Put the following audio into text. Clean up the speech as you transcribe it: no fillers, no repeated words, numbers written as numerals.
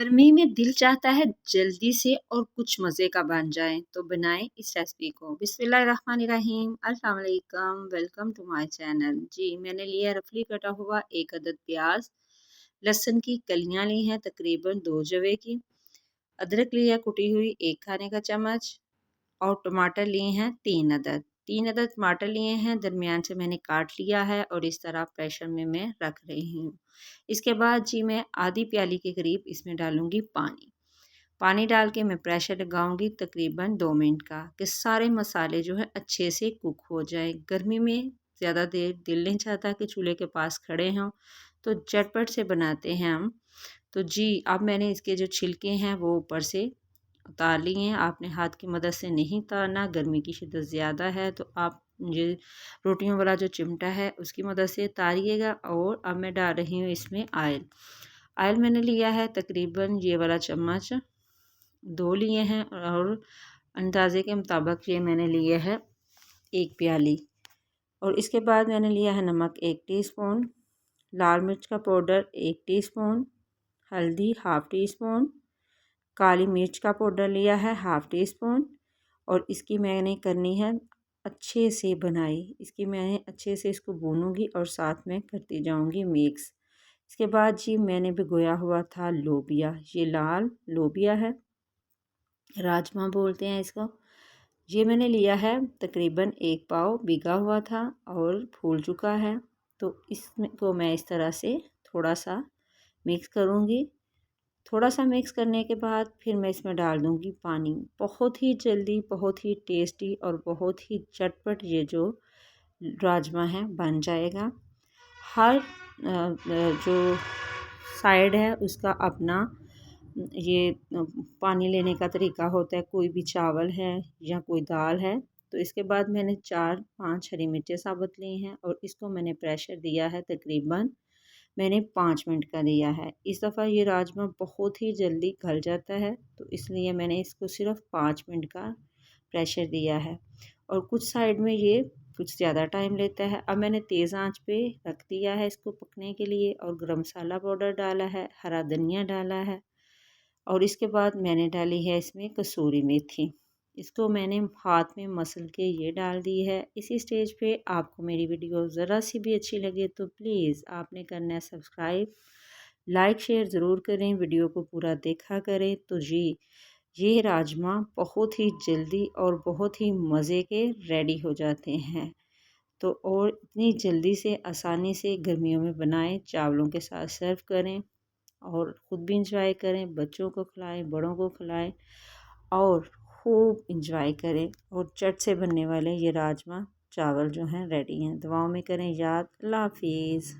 गर्मी में दिल चाहता है जल्दी से और कुछ मज़े का बन जाए तो बनाएं इस रेसिपी को। बिस्मिल्लाहिर्रहमानिर्रहीम। अस्सलाम वालेकुम, वेलकम टू माय चैनल। जी, मैंने लिया रफली कटा हुआ एक अदद प्याज, लहसुन की कलियां ली हैं तकरीबन 2 जवे की, अदरक लिया कुटी हुई 1 खाने का चम्मच और टमाटर लिए हैं 3 अदद। 3 अदद टमाटर लिए हैं, दरमियान से मैंने काट लिया है और इस तरह प्रेशर में मैं रख रही हूँ। इसके बाद जी मैं आधी प्याली के करीब इसमें डालूँगी पानी। पानी डाल के मैं प्रेशर लगाऊंगी तकरीबन 2 मिनट का, कि सारे मसाले जो है अच्छे से कुक हो जाए। गर्मी में ज़्यादा देर दिल नहीं चाहता कि चूल्हे के पास खड़े हों, तो झटपट से बनाते हैं हम। तो जी अब मैंने इसके जो छिलके हैं वो ऊपर से उतार लिए हैं। आपने हाथ की मदद से नहीं उतारना, गर्मी की शिद्दत ज़्यादा है तो आप ये रोटियों वाला जो चिमटा है उसकी मदद से उतारिएगा। और अब मैं डाल रही हूँ इसमें ऑयल। ऑयल मैंने लिया है तकरीबन ये वाला चम्मच 2 लिए हैं और अंदाज़े के मुताबिक ये मैंने लिया है 1 प्याली। और इसके बाद मैंने लिया है नमक 1 टीस्पून, लाल मिर्च का पाउडर 1 टीस्पून, हल्दी हाफ़ टी स्पून, काली मिर्च का पाउडर लिया है हाफ़ टी स्पून। और इसकी मैंने करनी है अच्छे से बनाई। इसकी मैंने अच्छे से इसको भूनूंगी और साथ में करती जाऊंगी मिक्स। इसके बाद जी मैंने भिगोया हुआ था लोबिया, ये लाल लोबिया है, राजमा बोलते हैं इसको। ये मैंने लिया है तकरीबन 1 पाव, भीगा हुआ था और फूल चुका है। तो इसमें को मैं इस तरह से थोड़ा सा मिक्स करूँगी। थोड़ा सा मिक्स करने के बाद फिर मैं इसमें डाल दूँगी पानी। बहुत ही जल्दी, बहुत ही टेस्टी और बहुत ही चटपट ये जो राजमा है बन जाएगा। हर जो साइड है उसका अपना ये पानी लेने का तरीका होता है। कोई भी चावल है या कोई दाल है। तो इसके बाद मैंने 4-5 हरी मिर्चें साबुत ली हैं और इसको मैंने प्रेशर दिया है तकरीबन मैंने 5 मिनट का दिया है। इस दफ़ा ये राजमा बहुत ही जल्दी गल जाता है तो इसलिए मैंने इसको सिर्फ 5 मिनट का प्रेशर दिया है। और कुछ साइड में ये कुछ ज़्यादा टाइम लेता है। अब मैंने तेज़ आंच पे रख दिया है इसको पकने के लिए और गरम मसाला पाउडर डाला है, हरा धनिया डाला है और इसके बाद मैंने डाली है इसमें कसूरी मेथी। इसको मैंने हाथ में मसल के ये डाल दी है। इसी स्टेज पे आपको मेरी वीडियो ज़रा सी भी अच्छी लगे तो प्लीज़ आपने करना है सब्सक्राइब, लाइक शेयर ज़रूर करें, वीडियो को पूरा देखा करें। तो जी ये राजमा बहुत ही जल्दी और बहुत ही मज़े के रेडी हो जाते हैं। तो और इतनी जल्दी से आसानी से गर्मियों में बनाएं, चावलों के साथ सर्व करें और ख़ुद भी इंजॉय करें, बच्चों को खिलाएं, बड़ों को खिलाएं और खूब इंजॉय करें। और चट से बनने वाले ये राजमा चावल जो हैं रेडी हैं। दुआओं में करें याद। अल्लाह हाफिज़।